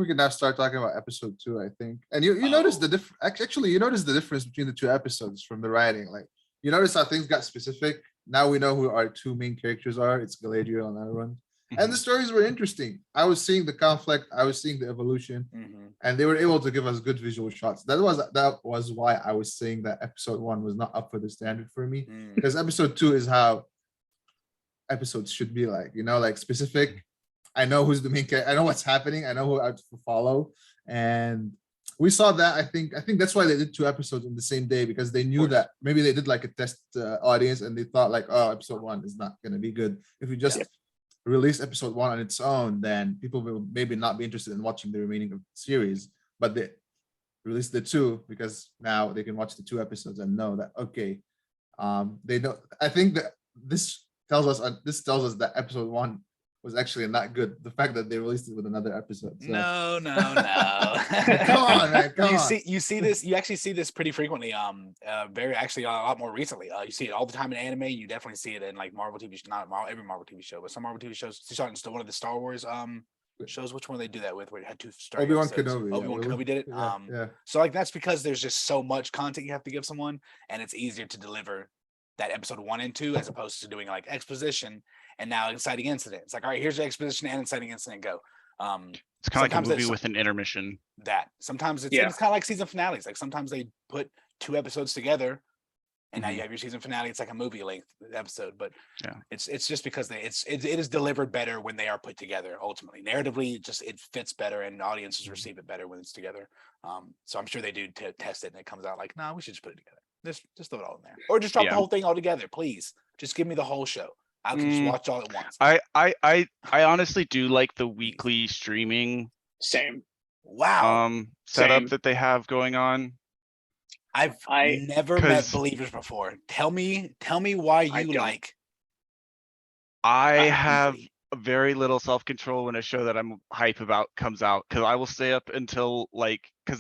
We can now start talking about episode 2, I think. And you notice the actually you notice the difference between the 2 episodes from the writing. Like you notice how things got specific. Now we know who our 2 main characters are. It's Galadriel and Elrond. And the stories were interesting. I was seeing the conflict, I was seeing the evolution, and they were able to give us good visual shots. That was why I was saying that episode 1 was not up for the standard for me. Because episode 2 is how episodes should be like, like specific. I know who's the main character, I know what's happening, I know who I have to follow. And we saw that. I think that's why they did 2 episodes in the same day, because they knew that maybe they did like a test audience and they thought like, oh, episode 1 is not going to be good. If we just release episode 1 on its own, then people will maybe not be interested in watching the remaining of the series. But they released the 2 because now they can watch the 2 episodes and know that, okay, they know. I think that this tells us that episode 1 was actually not good. The fact that they released it with another episode. So. No. Come on, man. You see this. You actually see this pretty frequently. Very actually a lot more recently. You see it all the time in anime. You definitely see it in like Marvel TV shows. Not every Marvel TV show, but some Marvel TV shows. You saw it in one of the Star Wars shows. Which one they do that with? Where it had 2 Star Obi-Wan episodes. Kenobi. Obi-Wan Kenobi did it. Yeah. So like that's because there's just so much content you have to give someone, and it's easier to deliver that episode 1 and 2 as opposed to doing like exposition and now inciting incident. It's like, all right, here's your exposition and inciting incident, go. It's kind of like a movie with an intermission. That sometimes it's kind of like season finales. Like sometimes they put 2 episodes together and now you have your season finale. It's like a movie length episode, but it's just because it is delivered better when they are put together. Ultimately, narratively, it fits better and audiences receive it better when it's together. So I'm sure they do test it and it comes out like, no, we should just put it together. Just throw it all in there, or just drop the whole thing all together, please. Just give me the whole show. I can just watch all at once. I honestly do like the weekly streaming. Same. Wow. Setup that they have going on. I've never met believers before. Tell me why you like. I have very little self-control when a show that I'm hype about comes out, because I will stay up until because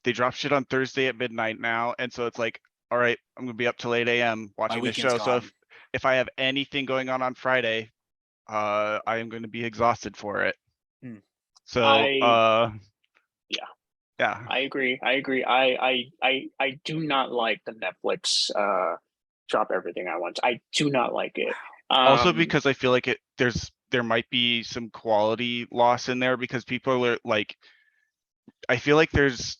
they drop shit on Thursday at midnight now, and so it's like, all right, I'm gonna be up till 8 a.m. watching the show. So if I have anything going on Friday, I am going to be exhausted for it. So I agree. I do not like the Netflix drop everything at once. I do not like it. Also because I feel like there might be some quality loss in there, because people are like, I feel like there's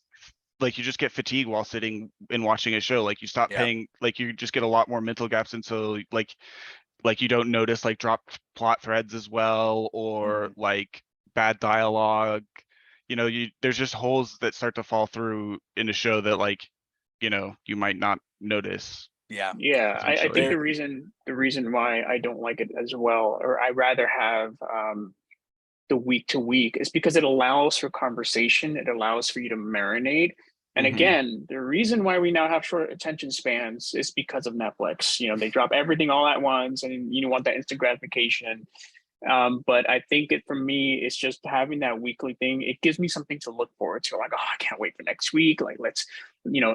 like, you just get fatigued while sitting and watching a show. Like you stop paying, like you just get a lot more mental gaps. And so like you don't notice like dropped plot threads as well, or like bad dialogue, there's just holes that start to fall through in a show that you might not notice. I think the reason why I don't like it as well, or I rather have the week to week, is because it allows for conversation. It allows for you to marinate. And again, the reason why we now have short attention spans is because of Netflix. They drop everything all at once and you want that instant gratification. But I think for me, it's just having that weekly thing. It gives me something to look forward to. Like, oh, I can't wait for next week. Like, let's,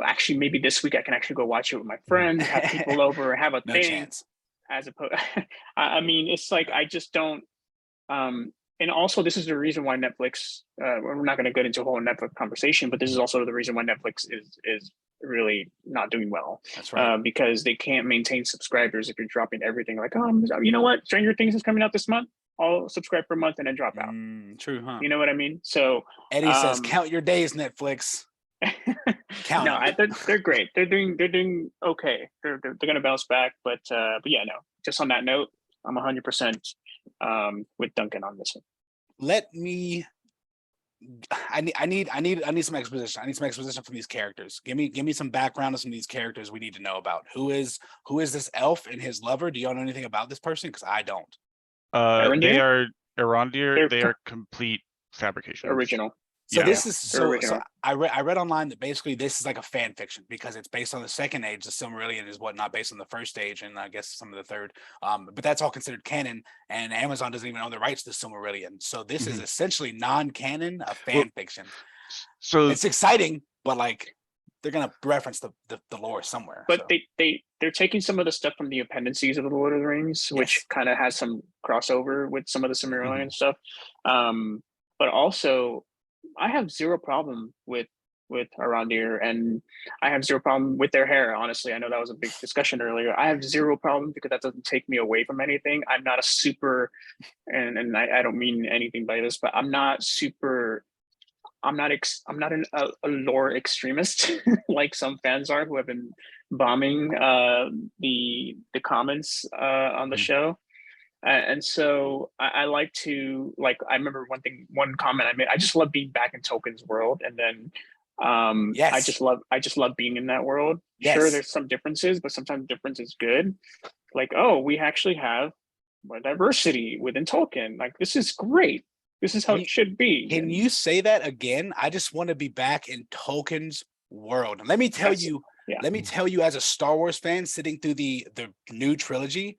actually maybe this week I can actually go watch it with my friends, have people over, have a thing. Chance. As opposed, I mean, it's like, I just don't, and also this is the reason why Netflix, we're not going to get into a whole Netflix conversation, but this is also the reason why Netflix is really not doing well. That's right. Because they can't maintain subscribers if you're dropping everything. Like, oh, you know what? Stranger Things is coming out this month. I'll subscribe for a month and then drop out. True, huh? You know what I mean? So Eddie says, count your days, Netflix. Count. No, they're great. They're doing okay. They're going to bounce back. But yeah, no, just on that note, I'm 100% with Duncan on this one. I need some exposition. I need some exposition from these characters. Give me some background on some of these characters we need to know about. Who is this elf and his lover? Do y'all know anything about this person? Because I don't. They are Arondir. They are complete fabrications. Original. So this is so I read online that basically this is like a fan fiction because it's based on the second age. The Silmarillion is not based on the first age, and I guess some of the third. But that's all considered canon, and Amazon doesn't even own the rights to the Silmarillion. So this is essentially non-canon, a fan fiction. So it's exciting, but like they're gonna reference the lore somewhere. But they're taking some of the stuff from the appendices of the Lord of the Rings, which kind of has some crossover with some of the Silmarillion stuff. but also I have zero problem with Arandir, and I have zero problem with their hair. Honestly, I know that was a big discussion earlier. I have zero problem because that doesn't take me away from anything. I'm not a super, and I don't mean anything by this, but I'm not super. I'm not a lore extremist like some fans are who have been bombing the comments on the show. And so I like to, like, I remember one comment I made, I just love being back in Token's world. And then Yes. I just love being in that world. Yes. Sure, there's some differences, but sometimes difference is good. Like, oh, we actually have more diversity within Tolkien. Like, this is great. This is how it should be. Can you say that again? I just want to be back in Tolkien's world. Let me tell you, let me tell you, as a Star Wars fan sitting through the new trilogy,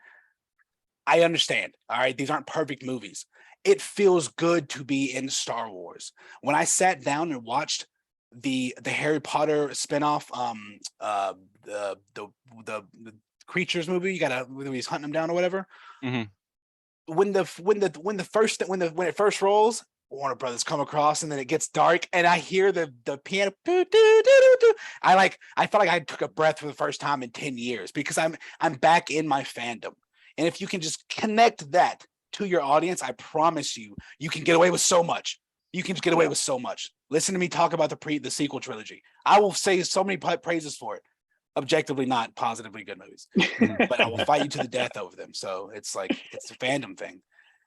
I understand. All right, these aren't perfect movies. It feels good to be in Star Wars. When I sat down and watched the Harry Potter spinoff, the creatures movie, you gotta, when he's hunting them down or whatever. When it first rolls, Warner Brothers come across, and then it gets dark, and I hear the piano. I felt like I took a breath for the first time in 10 years because I'm back in my fandom. And if you can just connect that to your audience, I promise you, you can get away with so much. You can just get away with so much. Listen to me talk about the sequel trilogy. I will say so many praises for it. Objectively not positively good movies, but I will fight you to the death over them. So it's like, it's a fandom thing.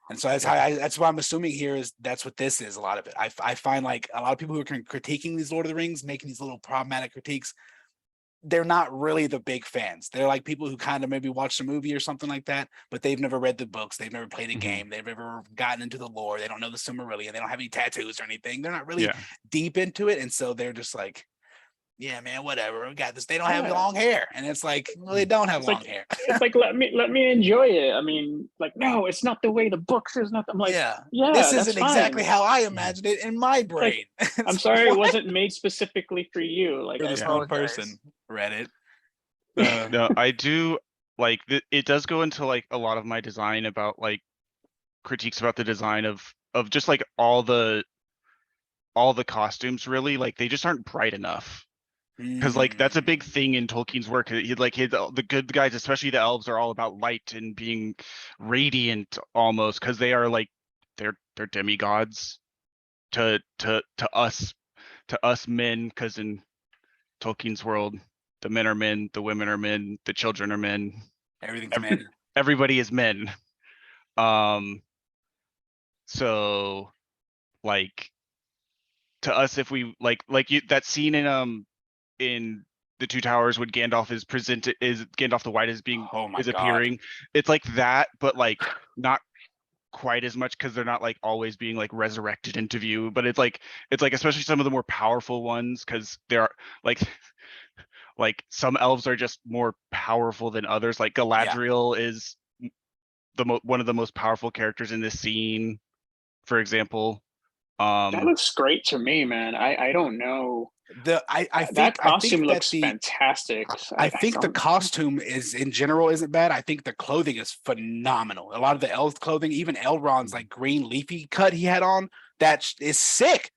And so that's what I'm assuming here is that's what this is. A lot of it. I find like a lot of people who are critiquing these Lord of the Rings, making these little problematic critiques, they're not really the big fans. They're like people who kind of maybe watched a movie or something like that, but they've never read the books. They've never played a game. They've never gotten into the lore. They don't know the Silmarillion. They don't have any tattoos or anything. They're not really deep into it. And so they're just like, yeah, man, whatever. We got this. They don't have long hair. And it's like, well, they don't have long hair. It's like, let me enjoy it. I mean, like, no, it's not the way the books is. Not. I'm like, yeah, this isn't exactly how I imagined it in my brain. Like, I'm sorry, it wasn't made specifically for you. Like, for this one person read it. No, I do like it does go into like a lot of my design about like critiques about the design of just like all the costumes. Really, like they just aren't bright enough. Because like that's a big thing in Tolkien's work. The good guys, especially the elves, are all about light and being radiant almost, because they are like they're demigods to us men. Because in Tolkien's world, the men are men, the women are men, the children are men. Everything's men. Everybody is men. So like to us, if we that scene in the Two Towers when Gandalf is Gandalf the White is appearing. It's like that, but like not quite as much, because they're not like always being like resurrected into view. But it's like especially some of the more powerful ones, because there are like some elves are just more powerful than others. Like Galadriel is one of the most powerful characters in this scene, for example. That looks great to me, man. I don't know. I think that costume looks fantastic. I think the costume is in general isn't bad. I think the clothing is phenomenal. A lot of the elf clothing, even Elrond's like green leafy cut he had on, that is sick.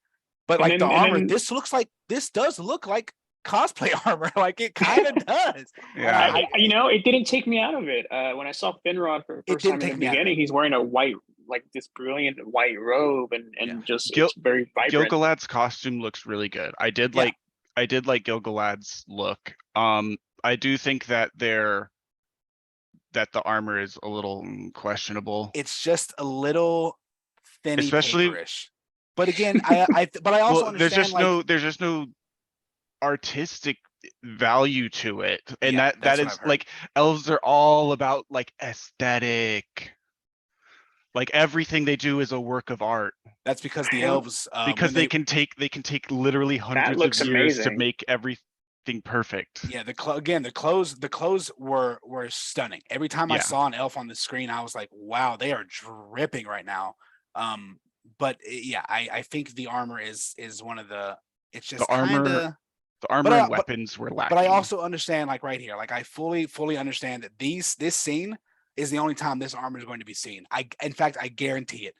But like the armor, this does look like cosplay armor. Like it kind of does. Yeah. It didn't take me out of it. When I saw Finrod for the first time in the beginning, he's wearing a white, like this brilliant white robe, and just it's very vibrant. Gil-galad's costume looks really good. I did like Gil-galad's look. I do think that the armor is a little questionable. It's just a little thin, especially paperish. But again, I also understand there's just no artistic value to it, and that is like elves are all about like aesthetic. Like everything they do is a work of art. That's because the elves because they can take literally hundreds of years to make everything perfect. Yeah, the clothes were stunning. Every time I saw an elf on the screen, I was like, wow, they are dripping right now. But I think the armor is one of the. It's just the armor and weapons were lacking. But I also understand, like right here, like I fully understand that this scene is the only time this armor is going to be seen. In fact, I guarantee it.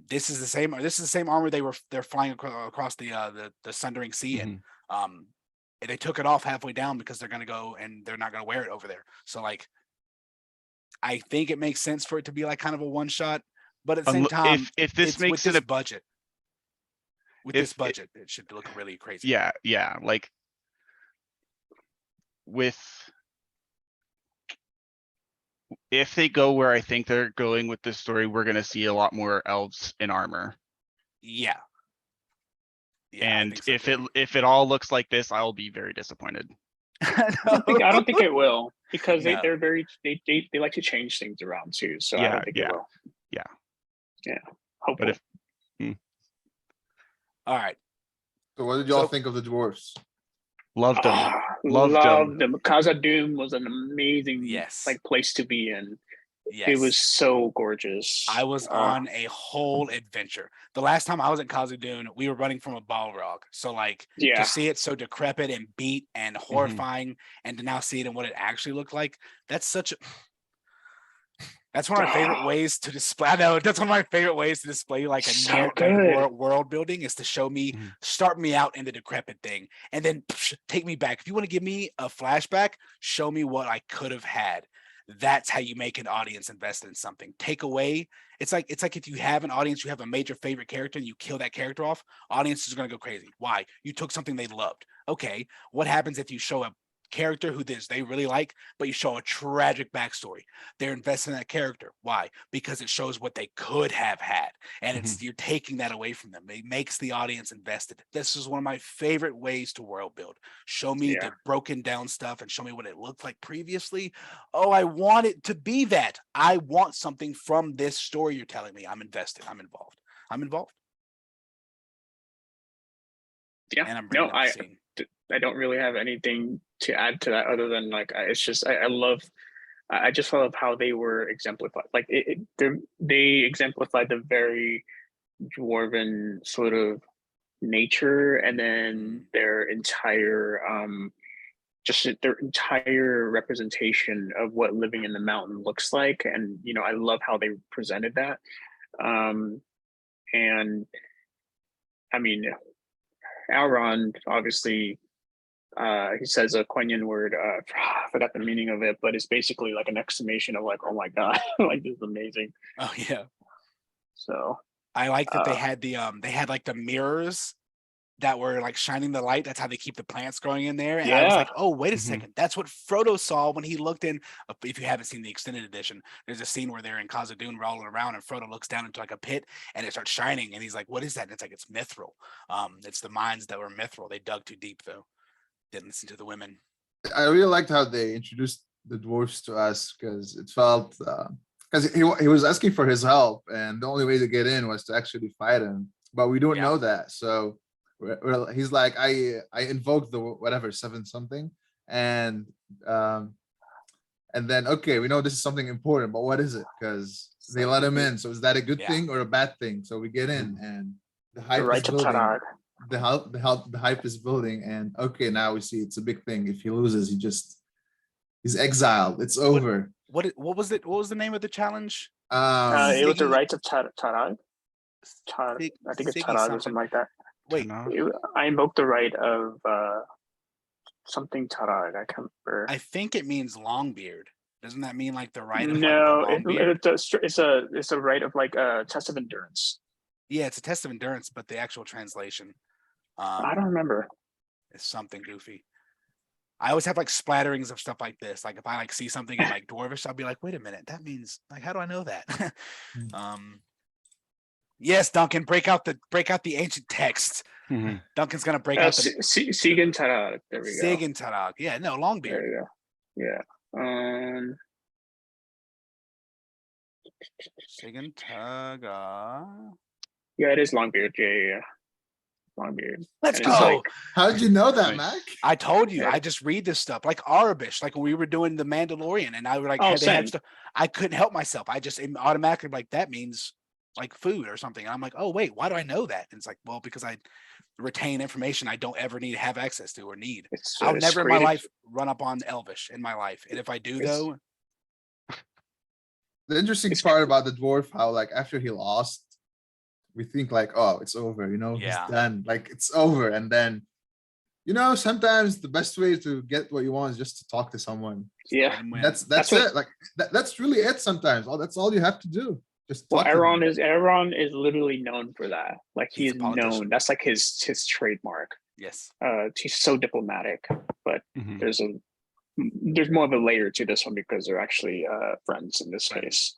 This is the same armor they're flying across the Sundering Sea in. And they took it off halfway down because they're gonna go and they're not gonna wear it over there. So like, I think it makes sense for it to be like kind of a one shot, but at the same time, if this makes it a budget. With this budget, it should look really crazy. Yeah, like if they go where I think they're going with this story, we're gonna see a lot more elves in armor. Yeah. And so if it all looks like this, I'll be very disappointed. I don't think it will, because they're very they like to change things around too. So I don't think it will. Yeah. Hopefully. But all right. So what did y'all think of the dwarfs? Loved them. Loved them. Khazad-dûm was an amazing place to be in. Yes. It was so gorgeous. I was on a whole adventure. The last time I was at Khazad-dûm, we were running from a Balrog. So like to see it so decrepit and beat and horrifying, and to now see it in what it actually looked like, that's one of my favorite ways to display. I know that's one of my favorite ways to display like a narrative world building, is to show me, start me out in the decrepit thing, and then take me back. If you want to give me a flashback, show me what I could have had. That's how you make an audience invested in something. Take away. It's like if you have an audience, you have a major favorite character, and you kill that character off, audiences are gonna go crazy. Why? You took something they loved. Okay, what happens if you show a character who they really like, but you show a tragic backstory? They're invested in that character. Why? Because it shows what they could have had, and you're taking that away from them. It makes the audience invested. This is one of my favorite ways to world build. Show me the broken down stuff and show me what it looked like previously. Oh, I want it to be that. I want something from this story you're telling me. I'm invested. I'm involved. Yeah. And I'm bringing up the scene. I don't really have anything to add to that, other than like, it's just, I just love how they were exemplified. Like they exemplified the very dwarven sort of nature, and then their entire representation of what living in the mountain looks like. And I love how they presented that. And I mean, Elrond, obviously, he says a Quenya word. I forgot the meaning of it, but it's basically like an exclamation of like, "Oh my god!" Like, this is amazing. Oh yeah. So I like that they had like the mirrors that were like shining the light. That's how they keep the plants growing in there. And I was like, oh, wait a second. That's what Frodo saw when he looked in. If you haven't seen the extended edition, there's a scene where they're in Khazad-dûm rolling around, and Frodo looks down into like a pit, and it starts shining, and he's like, what is that? And it's like, it's mithril. It's the mines that were mithril. They dug too deep though. Didn't listen to the women. I really liked how they introduced the dwarfs to us, because it felt because he was asking for his help, and the only way to get in was to actually fight him, but we don't know that. So he's like, I invoked the whatever 7 something, and then okay, we know this is something important, but what is it? Because they let him in. So is that a good thing or a bad thing? So we get in, and the hype is building. The hype is building, and okay, now we see it's a big thing. If he loses, he's exiled. It's over. What was it? What was the name of the challenge? It was the rights of Tarag. I think it's Tarag or something like that. Wait, I invoked the right of something Tarag. I can't remember. I think it means Longbeard. Doesn't that mean like the right of no? It's a right of like a test of endurance. Yeah, it's a test of endurance, but the actual translation, I don't remember. It's something goofy. I always have like splatterings of stuff like this. Like if I like see something in like Dwarvish, I'll be like, wait a minute, that means like, how do I know that? Yes, Duncan, break out the ancient text. Duncan's gonna break out the Sigan Tarag. There we go. Sigan Tarag. Yeah, no, Longbeard. There you go. Yeah. Sigan Tarag. Yeah, it is Longbeard. Yeah. Longbeard. Let's go. Like, how did you know that, Mac? I told you. I just read this stuff like Arabish, like when we were doing the Mandalorian, and I would like I couldn't help myself. I just automatically like, that means like food or something. And I'm like, oh wait, why do I know that? And it's like, well, because I retain information I don't ever need to have access to or need. I'll never in my life run up on Elvish in my life, and if I do though, The interesting part about the dwarf, how like after he lost, we think like, oh, it's over, you know, he's done, like it's over. And then, you know, sometimes the best way to get what you want is just to talk to someone. Yeah, that's it. Like that's really it. Sometimes that's all you have to do. Just well, Aaron is literally known for that. Like he's known. That's like his trademark. Yes. He's so diplomatic, but there's more of a layer to this one because they're actually friends in this case.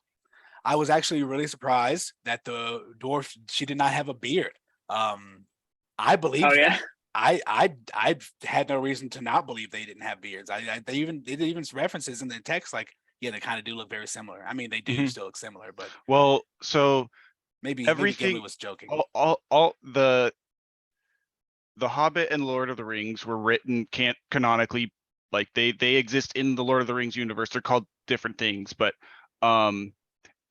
I was actually really surprised that the dwarf, she did not have a beard. I believe. Oh yeah. I had no reason to not believe they didn't have beards. They even references in the text like, yeah, they kind of do look very similar. I mean, they do still look similar, but well, so maybe everything was joking. All the Hobbit and Lord of the Rings were written canonically, like they exist in the Lord of the Rings universe. They're called different things, but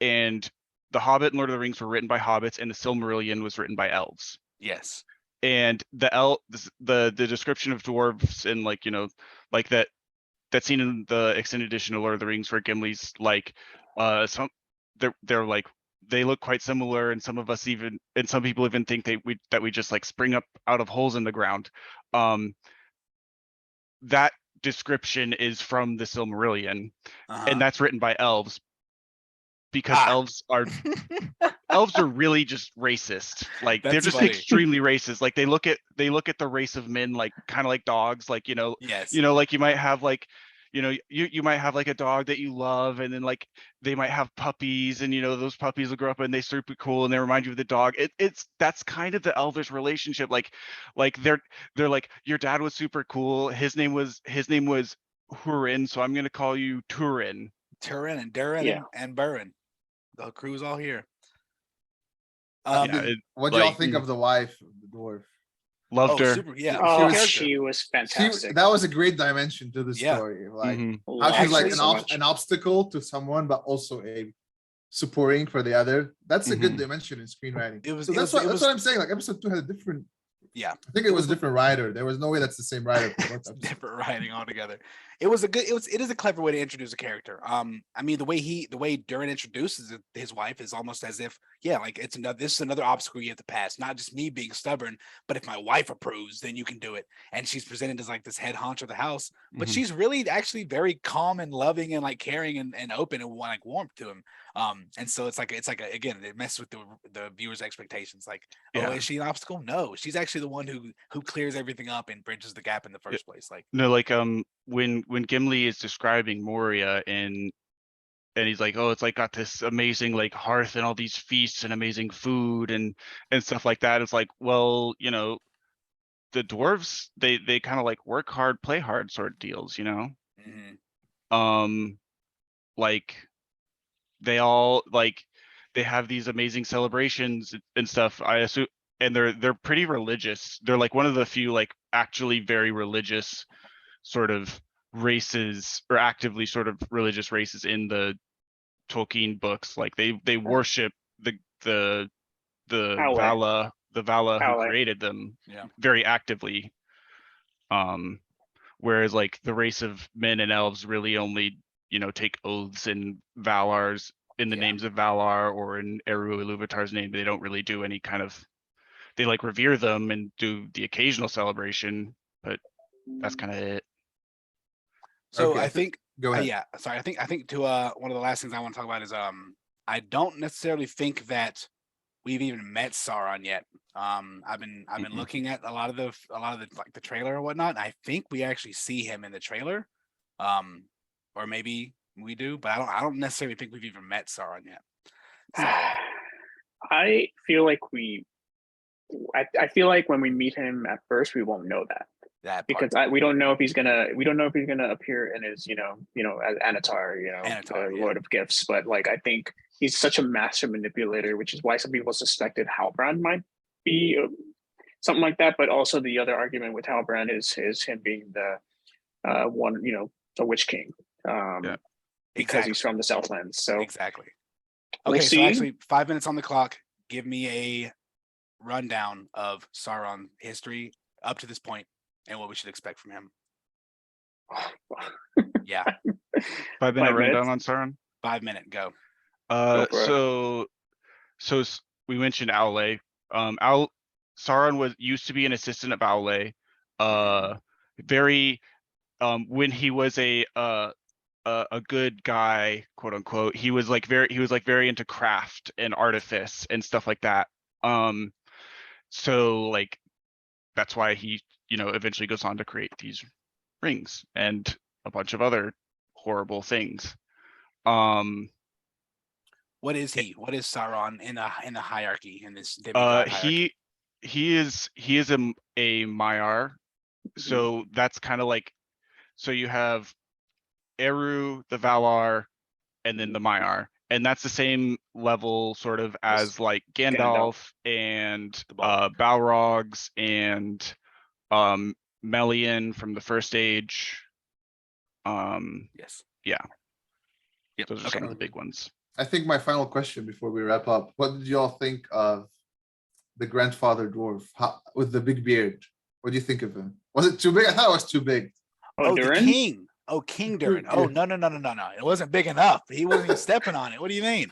and the Hobbit and Lord of the Rings were written by hobbits, and the Silmarillion was written by elves. Yes. And the description of dwarves and like, you know, like that scene in the extended edition of Lord of the Rings where Gimli's like, they're like, they look quite similar, and some people even think that we just like spring up out of holes in the ground. That description is from the Silmarillion, and that's written by elves, because elves are really just racist. Like they're just extremely racist. Like they look at the race of men like kind of like dogs. Like, you know, you know, like you might have like, you know, you might have like a dog that you love, and then like they might have puppies, and you know those puppies will grow up and they're super cool and they remind you of the dog. That's kind of the elvish relationship. Like they're like, your dad was super cool. His name was Hurin, so I'm gonna call you Turin. Turin and Durin and Burin. The crew's all here. What do y'all think of the wife of the dwarf? Loved her. Super, she was fantastic. That was a great dimension to the story. Like how she's like an obstacle to someone, but also a supporting for the other. That's a good dimension in screenwriting. That's what I'm saying. Like episode 2 had a different. Yeah, I think it was a different writer. There was no way that's the same writer. Different writing altogether. It is a clever way to introduce a character. I mean, the way Durin introduces his wife is almost as if, like this is another obstacle you have to pass. Not just me being stubborn, but if my wife approves, then you can do it. And she's presented as like this head honcho of the house, but she's really actually very calm and loving and like caring and open and like warmth to him. And so it's like again, it messes with the viewer's expectations. Like, oh, is she an obstacle? No, she's actually the one who clears everything up and bridges the gap in the first place. Like, no, like when Gimli is describing Moria and he's like, oh, it's like got this amazing like hearth and all these feasts and amazing food and stuff like that. It's like, well, you know, the dwarves, they kind of like work hard, play hard sort of deals, you know. Like they all like they have these amazing celebrations and stuff, I assume, and they're pretty religious. They're like one of the few like actually very religious sort of races, or actively sort of religious races in the Tolkien books. Like they worship the Vala who created them very actively. Whereas like the race of men and elves really only, you know, take oaths in Valar's in the names of Valar or in Eru Ilúvatar's name. They don't really do any kind of, they like revere them and do the occasional celebration, but that's kind of it. So I think, go ahead. I think to one of the last things I want to talk about is I don't necessarily think that we've even met Sauron yet. I've been looking at a lot of the like the trailer or whatnot. I think we actually see him in the trailer, or maybe we do, but I don't necessarily think we've even met Sauron yet. So, I feel like I feel like when we meet him at first, we won't know that. Because we don't know if he's gonna appear in his you know as Anatar, Lord of Gifts, but like I think he's such a master manipulator, which is why some people suspected Halbrand might be something like that. But also the other argument with Halbrand is him being the one, the Witch King, because he's from the Southlands. So exactly. Okay, so actually 5 minutes on the clock. Give me a rundown of Sauron history up to this point and what we should expect from him. 5 minute rundown on Sauron. 5 minute, go. So we mentioned Aule. Sauron used to be an assistant of Aule. Very when he was a good guy, quote unquote, he was like very into craft and artifice and stuff like that. So like that's why he, eventually goes on to create these rings and a bunch of other horrible things. What is he? What is Sauron in the hierarchy, in this demigod hierarchy? He is a Maiar. So that's kind of like, so you have Eru, the Valar, and then the Maiar. And that's the same level sort of as like Gandalf and Balrogs and Melian from the First Age. Yes. Yeah. Yep. Those are some of the big ones. I think my final question before we wrap up, what did y'all think of the grandfather dwarf with the big beard? What do you think of him? Was it too big? I thought it was too big. Oh, the king. Oh, King Durin. Oh, no. It wasn't big enough. He wasn't even stepping on it. What do you mean?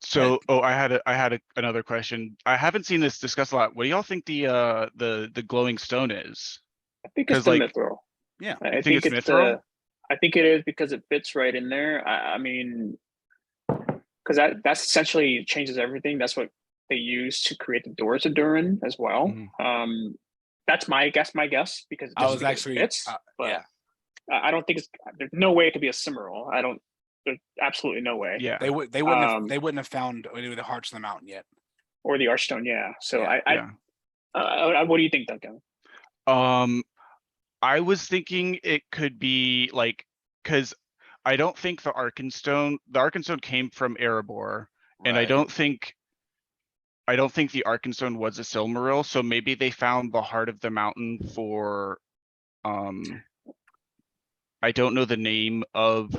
So, I had another question. I haven't seen this discussed a lot. What do y'all think the glowing stone is? I think it's the mithril. Yeah, I think it's mithril. I think it is because it fits right in there. I mean, because that's essentially changes everything. That's what they use to create the doors of Durin as well. That's my guess, because it fits. But I don't think there's no way it could be a Cimmeral. There's absolutely no way. Yeah, they wouldn't have found the Hearts of the Mountain yet, or the Archstone. Yeah. So what do you think, Duncan? I was thinking it could be like, because I don't think the Arkenstone came from Erebor, and I don't think the Arkenstone was a Silmaril, so maybe they found the heart of the mountain for I don't know the name of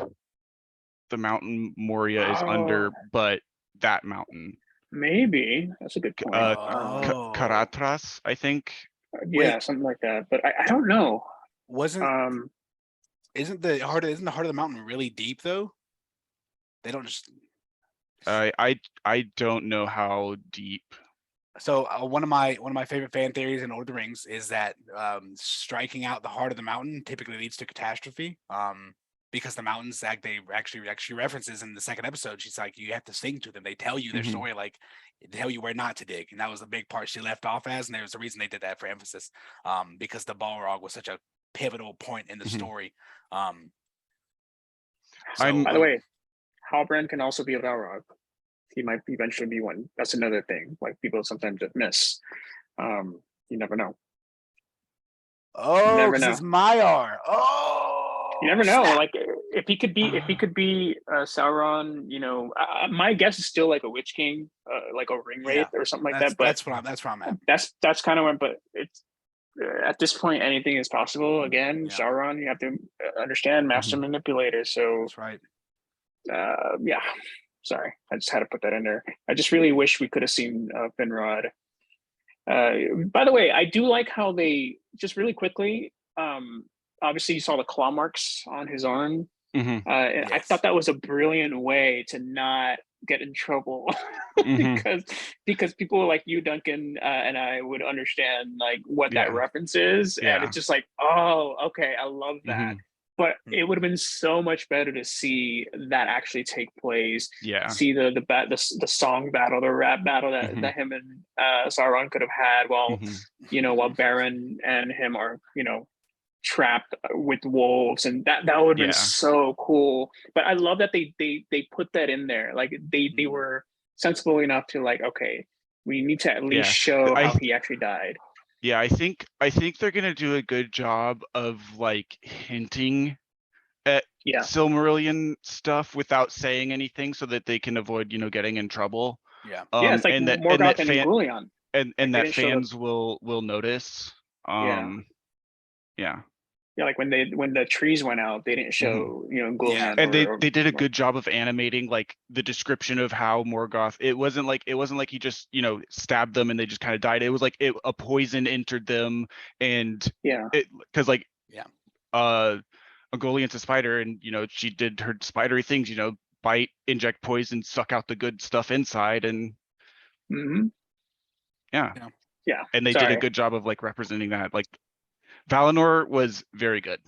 the mountain Moria is under, but that mountain. Maybe that's a good point. Karatras, I think. Yeah, something like that. But I don't know. Isn't the heart of the mountain really deep though? They don't just. I don't know how deep. So one of my favorite fan theories in Lord of the Rings is that striking out the heart of the mountain typically leads to catastrophe. Because the mountains they actually references in the second episode. She's like, you have to sing to them. They tell you their story, like they tell you where not to dig, and that was the big part she left off as. And there was a reason they did that for emphasis, because the Balrog was such a pivotal point in the story. By the way, Halbrand can also be a Balrog. He might eventually be one. That's another thing. Like people sometimes just miss. You never know. Oh, because it's Maiar. Oh. You never know. Like if he could be Sauron, my guess is still like a Witch King, like a Ring Wraith or something like that. But that's where I'm at. That's kind of when. But it's at this point, anything is possible. Again, Sauron, you have to understand, master manipulator. So that's right. Yeah. Sorry, I just had to put that in there. I just really wish we could have seen Finrod. By the way, I do like how they just really quickly. Obviously, you saw the claw marks on his arm. Yes. I thought that was a brilliant way to not get in trouble because people like you, Duncan, and I would understand like what that reference is, and it's just like, oh, okay, I love that. But it would have been so much better to see that actually take place. Yeah. See the song battle, the rap battle that him and Sauron could have had while while Baron and him are trapped with wolves, and that would have been so cool. But I love that they put that in there. Like they were sensible enough to like, okay, we need to at least show how he actually died. Yeah, I think they're gonna do a good job of like hinting at Silmarillion stuff without saying anything, so that they can avoid getting in trouble. Yeah, it's like Morgoth and Gullion, and that fans will notice. Yeah, like when the trees went out, they didn't show Gullion. And they did a good job of animating like the description of how Morgoth. It wasn't like he just stabbed them and they just kind of died. It was like a poison entered them, and because Ungoliant's a spider, and she did her spidery things, bite, inject poison, suck out the good stuff inside, and yeah. And they did a good job of like representing that. Like Valinor was very good.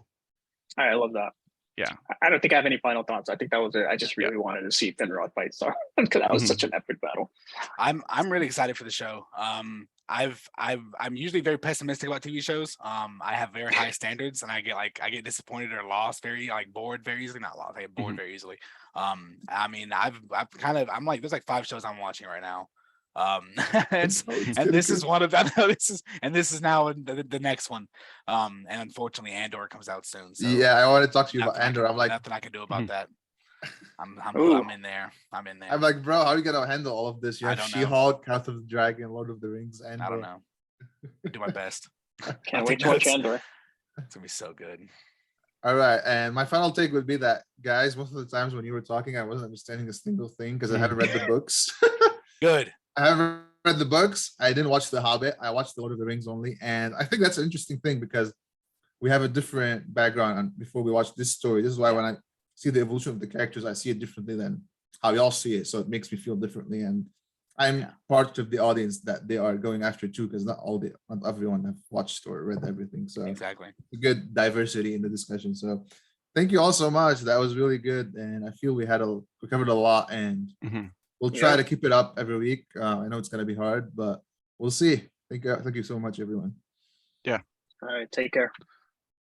I love that. Yeah. I don't think I have any final thoughts. I think that was it. I just really wanted to see Finrod fight Star because that was such an epic battle. I'm really excited for the show. I'm usually very pessimistic about TV shows. I have very high standards, and I get disappointed or lost bored very easily. Not lost, I get bored very easily. I mean, I'm like, there's like 5 shows I'm watching right now. And this is one of them. This is now the next one. And unfortunately, Andor comes out soon. So yeah, I want to talk to you about Andor. I'm like, nothing I can do about that. I'm in there. I'm like, bro, how are you gonna handle all of this? You have She-Hulk, House of the Dragon, Lord of the Rings, Andor. I don't know. Do my best. Can't wait to watch Andor. It's gonna be so good. All right, and my final take would be that, guys, most of the times when you were talking, I wasn't understanding a single thing because I haven't read the books. Good. I haven't read the books. I didn't watch The Hobbit. I watched The Lord of the Rings only. And I think that's an interesting thing because we have a different background. And before we watch this story, this is why when I see the evolution of the characters, I see it differently than how y'all see it. So it makes me feel differently. And I'm part of the audience that they are going after too, because not everyone have watched or read everything. So exactly, a good diversity in the discussion. So thank you all so much. That was really good. And I feel we covered a lot, and we'll try to keep it up every week. I know it's going to be hard, but we'll see. Thank you so much, everyone. Yeah. All right. Take care.